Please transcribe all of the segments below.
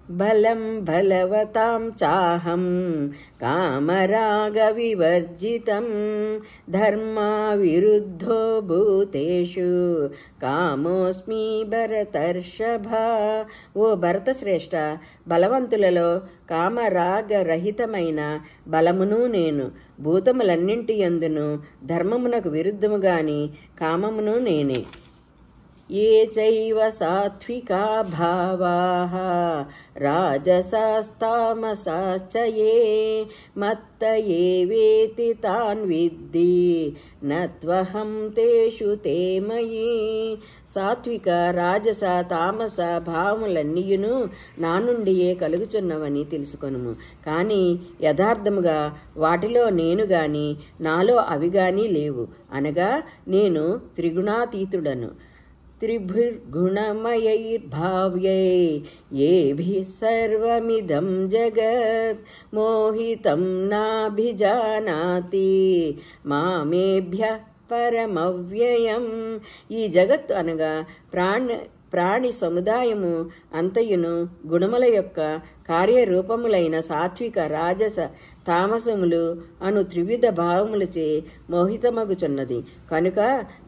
బలం బలవతాం చాహం కామరాగవివర్జితం ధర్మా విరుద్ధో భూతేషు కామోస్మి భరతర్షభ. ఓ భరతశ్రేష్ఠ, బలవంతులలో కామరాగరహితమైన బలమును నేను, భూతములన్నింటి యందును ధర్మమునకు విరుద్ధముగాని కామమును నేనే. ఏ చైవ సాత్వికా భావాః రాజసాస్తామసాశ్చ యే మత్త ఏవేతి తాన్ విద్ధి నత్వహం తేషు తే మయి. సాత్విక, రాజస, తామస భావములన్నీయును నా నుండియే కలుగుచున్నవని తెలుసుకొనుము. కానీ యథార్థముగా వాటిలో నేను గాని నాలో అవి గాని లేవు. అనగా నేను త్రిగుణాతీతుడను. త్రిభిర్గుణమయైర్భావ్యై ఏభిః సర్వమిదం జగత్ మోహితం నాభిజానాతి మామేభ్యః పరమవ్యయం. ఈ జగత్తు అనగా ప్రాణి సముదాయము అంతయును గుణముల యొక్క కార్యరూపములైన సాత్విక, రాజస, తామసములు అను త్రివిధ భావములచే మోహితమగుచున్నది. కనుక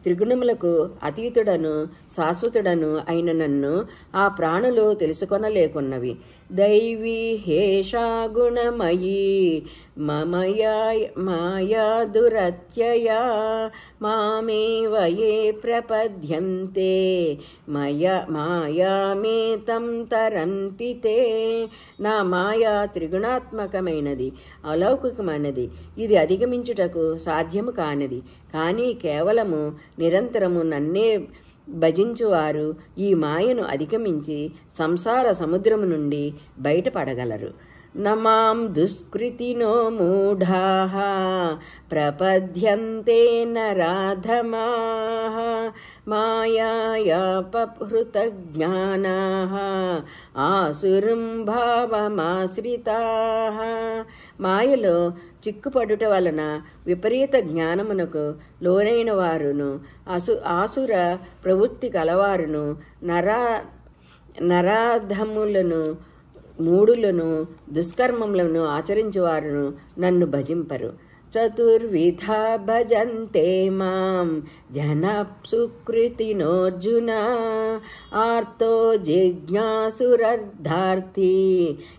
త్రిగుణములకు అతీతుడను శాశ్వతుడను అయిన నన్ను ఆ ప్రాణులు తెలుసుకొనలేకున్నవి. దైవీ హేషా గుణమయీ మాయా దురత్యయా మామేవ యే ప్రపద్యంతే మాయామేతం తరంతి తే. నా మాయా త్రిగుణాత్మకమైనది, అలౌకికమైనది. ఇది అధిగమించుటకు సాధ్యము కానిది. కానీ కేవలము నిరంతరము నన్నే భజించువారు ఈ మాయను అధిగమించి సంసార సముద్రము నుండి బయటపడగలరు. నమాం దుష్కృతినో మూఢాః ప్రపద్యంతే నరాధమాః మాయాయాపహృతజ్ఞానాః ఆసురం భావమాశ్రితాః. మాయలో చిక్కుపడుట వలన విపరీత జ్ఞానమునకు లోనైన వారును ఆసుర ప్రవృత్తి కలవారును నరాధములను మూఢులను దుష్కర్మములను ఆచరించువారును నన్ను భజింపరు. చతుర్విధా భజంతే మాం జనః సుకృతినోర్జున ఆర్తో జిజ్ఞాసురర్ధార్థి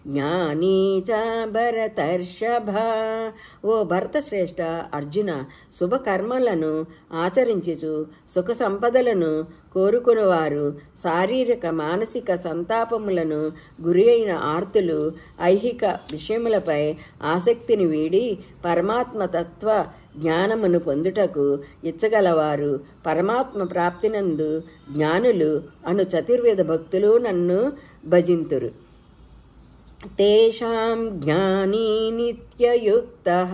జ్ఞానీ చ భరతర్షభ. ఓ భరతశ్రేష్ఠ, అర్జున, శుభకర్మలను ఆచరించుచు సుఖ సంపదలను కోరుకునేవారు, శారీరక మానసిక సంతాపములను గురి అయిన ఆర్తులు, ఐహిక విషయములపై ఆసక్తిని వీడి పరమాత్మ తత్వ జ్ఞానమును పొందుటకు ఇచ్చగలవారు, పరమాత్మ ప్రాప్తినందు జ్ఞానులు అను చతుర్వేద భక్తులు నన్ను భజింతురు. తేషాం జ్ఞానీ నిత్యయుక్తః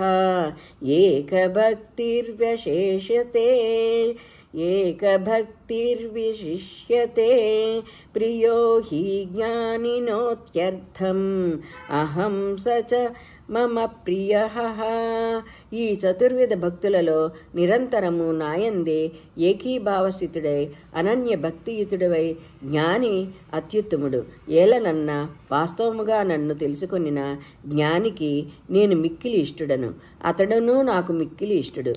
ఏకభక్తిర్విశిష్యతే ప్రియో హి జ్ఞానినోత్యర్థం అహం స చ మమ ప్రియః. ఈ చతుర్విధ భక్తులలో నిరంతరము నాయందే ఏకీభావస్థితుడై అనన్య భక్తియుతుడవై జ్ఞాని అత్యుత్తముడు. ఏలనన్న వాస్తవముగా నన్ను తెలుసుకొనిన జ్ఞానికి నేను మిక్కిలి ఇష్టుడను, అతడును నాకు మిక్కిలి ఇష్టుడు.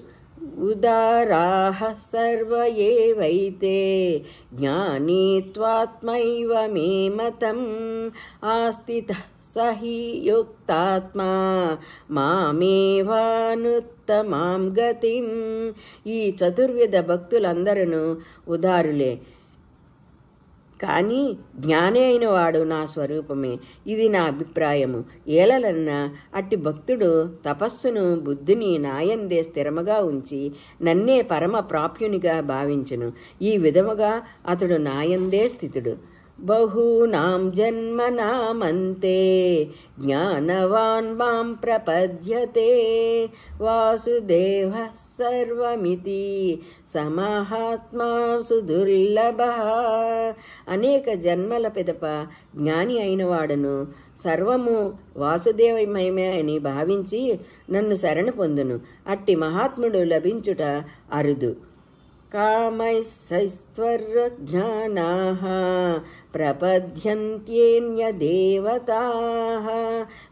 ఉదారాః సర్వ ఏవైతే జ్ఞానీ త్వాత్మైవ మే మతం ఆస్థితః సహి యుక్తాత్మా మామేవానుత్తమాం గతిం. ఈ చతుర్విధ భక్తులందరూ ఉదారులే, కానీ జ్ఞాని అయిన వాడు నా స్వరూపమే. ఇది నా అభిప్రాయము. ఏలలన్నా అట్టి భక్తుడు తపస్సును బుద్ధిని నాయందే స్థిరముగా ఉంచి నన్నే పరమ ప్రాప్యునిగా భావించును. ఈ విధముగా అతడు నాయందే స్థితుడు. బహూనాం జన్మనామంతే జ్ఞానవాన్ మాం ప్రపద్యతే వాసుదేవః సర్వమితి సమహాత్మా సుదుర్లభః. అనేక జన్మల పిదప జ్ఞాని అయినవాడును సర్వము వాసుదేవమయమే అని భావించి నన్ను శరణు పొందును. అట్టి మహాత్ముడు లభించుట అరుదు. కామైశ్చైస్తర్జ్ఞానాః ప్రపద్యంత్యేన్యదేవతాః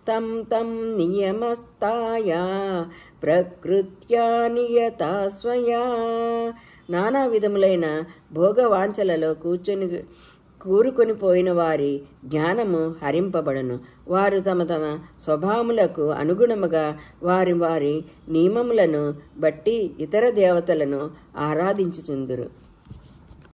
తం తం నియమస్తాయా ప్రకృత్యా నియతా స్వయా. నానా విధములైన భోగవాంఛలలో కూరుకొని పోయిన వారి జ్ఞానము హరింపబడను. వారు తమ తమ స్వభావములకు అనుగుణముగా వారి వారి నియమములను బట్టి ఇతర దేవతలను ఆరాధించుచుందురు.